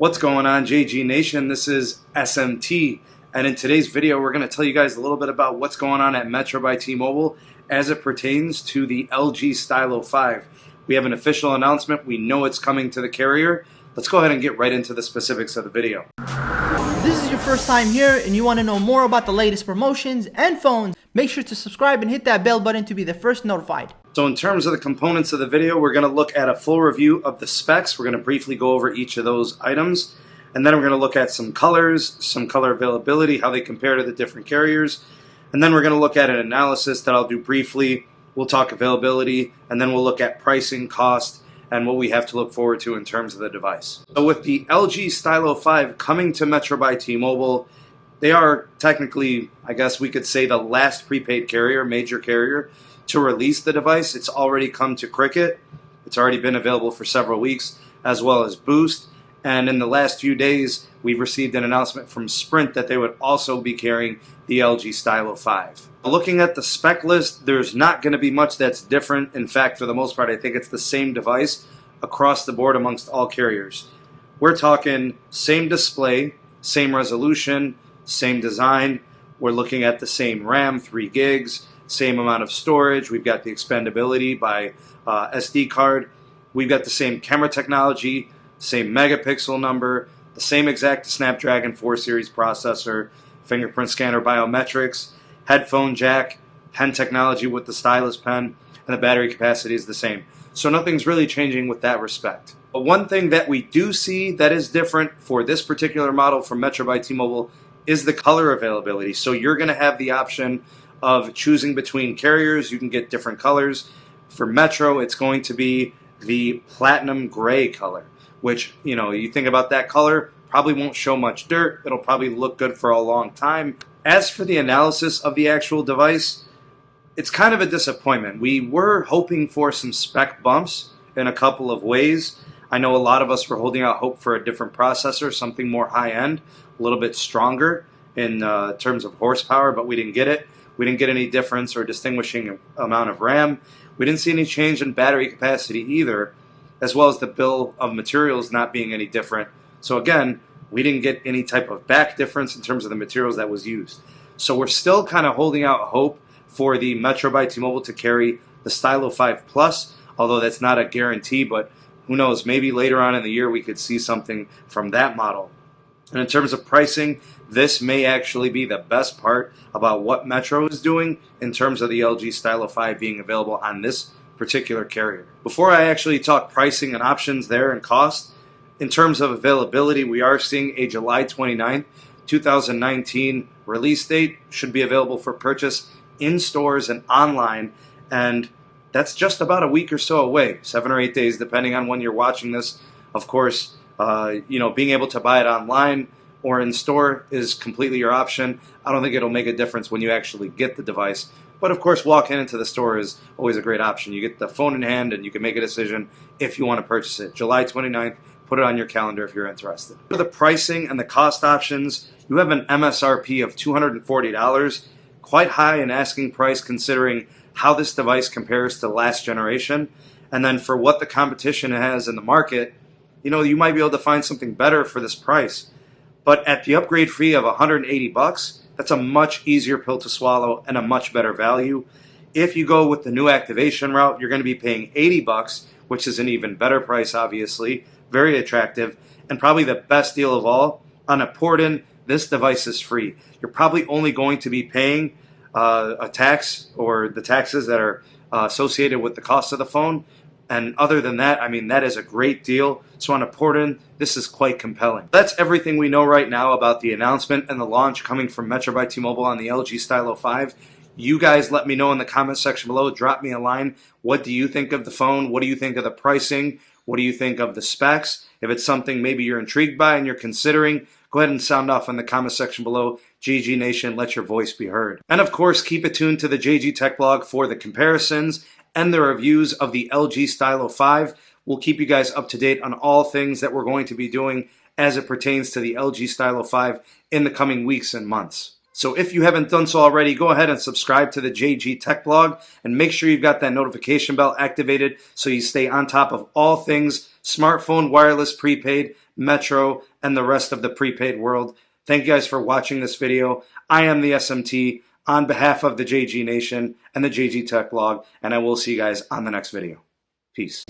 What's going on, JGnation? This is SMT, and in today's video we're going to tell you guys a little bit about what's going on at Metro by T-Mobile as it pertains to the LG Stylo 5. We have an official announcement. We know it's coming to the carrier. Let's go ahead and get right into the specifics of the video. If this is your first time here and you want to know more about the latest promotions and phones, make sure to subscribe and hit that bell button to be the first notified. So in terms of the components of the video, we're going to look at a full review of the specs. We're going to briefly go over each of those items. And then we're going to look at some colors, some color availability, how they compare to the different carriers. And then we're going to look at an analysis that I'll do briefly. We'll talk availability, and then we'll look at pricing, cost, and what we have to look forward to in terms of the device. So with the LG Stylo 5 coming to Metro by T-Mobile, they are technically, I guess we could say, the last prepaid carrier, major carrier, to release the device. It's already come to Cricket. It's already been available for several weeks, as well as Boost. And in the last few days, we've received an announcement from Sprint that they would also be carrying the LG Stylo 5. Looking at the spec list, there's not going to be much that's different. In fact, for the most part, I think it's the same device across the board amongst all carriers. We're talking same display, same resolution, same design. We're looking at the same RAM, 3 gigs, same amount of storage. We've got the expandability by SD card. We've got the same camera technology, same megapixel number, the same exact Snapdragon 4 series processor, fingerprint scanner biometrics, headphone jack, pen technology with the stylus pen, and the battery capacity is the same. So nothing's really changing with that respect. But one thing that we do see that is different for this particular model from Metro by T-Mobile is the color availability. So you're going to have the option of choosing between carriers. You can get different colors. For Metro, it's going to be the platinum gray color, which, you know, you think about that color, probably won't show much dirt. It'll probably look good for a long time. As for the analysis of the actual device, it's kind of a disappointment. We were hoping for some spec bumps in a couple of ways. I know a lot of us were holding out hope for a different processor, something more high-end, a little bit stronger in terms of horsepower, but we didn't get it. We didn't get any difference or distinguishing amount of RAM. We didn't see any change in battery capacity either, as well as the bill of materials not being any different. So again, we didn't get any type of back difference in terms of the materials that was used. So we're still kind of holding out hope for the Metro by T-Mobile to carry the Stylo 5 Plus, although that's not a guarantee, but who knows, maybe later on in the year we could see something from that model. And in terms of pricing, this may actually be the best part about what Metro is doing in terms of the LG Stylo 5 being available on this particular carrier. Before I actually talk pricing and options there and cost, in terms of availability, we are seeing a July 29th, 2019 release date. Should be available for purchase in stores and online, and that's just about a week or so away, 7 or 8 days, depending on when you're watching this. Of course, being able to buy it online or in store is completely your option. I don't think it'll make a difference when you actually get the device. But of course, walking into the store is always a great option. You get the phone in hand and you can make a decision if you want to purchase it. July 29th, put it on your calendar if you're interested. For the pricing and the cost options, you have an MSRP of $240, quite high in asking price considering how this device compares to last generation. And then for what the competition has in the market, you might be able to find something better for this price. But at the upgrade fee of $180, that's a much easier pill to swallow and a much better value. If you go with the new activation route, you're going to be paying $80, which is an even better price, obviously. Very attractive, and probably the best deal of all. On a port-in, this device is free. You're probably only going to be paying a tax or the taxes that are associated with the cost of the phone. And other than that, I mean, that is a great deal. So on a port-in, this is quite compelling. That's everything we know right now about the announcement and the launch coming from Metro by T-Mobile on the LG Stylo 5. You guys let me know in the comment section below. Drop me a line. What do you think of the phone? What do you think of the pricing? What do you think of the specs? If it's something maybe you're intrigued by and you're considering, go ahead and sound off in the comment section below. JGnation, let your voice be heard. And of course, keep it tuned to the JGTechBlog for the comparisons and the reviews of the LG Stylo 5. We'll keep you guys up to date on all things that we're going to be doing as it pertains to the LG Stylo 5 in the coming weeks and months. So if you haven't done so already, go ahead and subscribe to the JGTechBlog and make sure you've got that notification bell activated so you stay on top of all things smartphone, wireless, prepaid, Metro, and the rest of the prepaid world. Thank you guys for watching this video. I am the SMT on behalf of the JGnation and the JGTechBlog, and I will see you guys on the next video. Peace.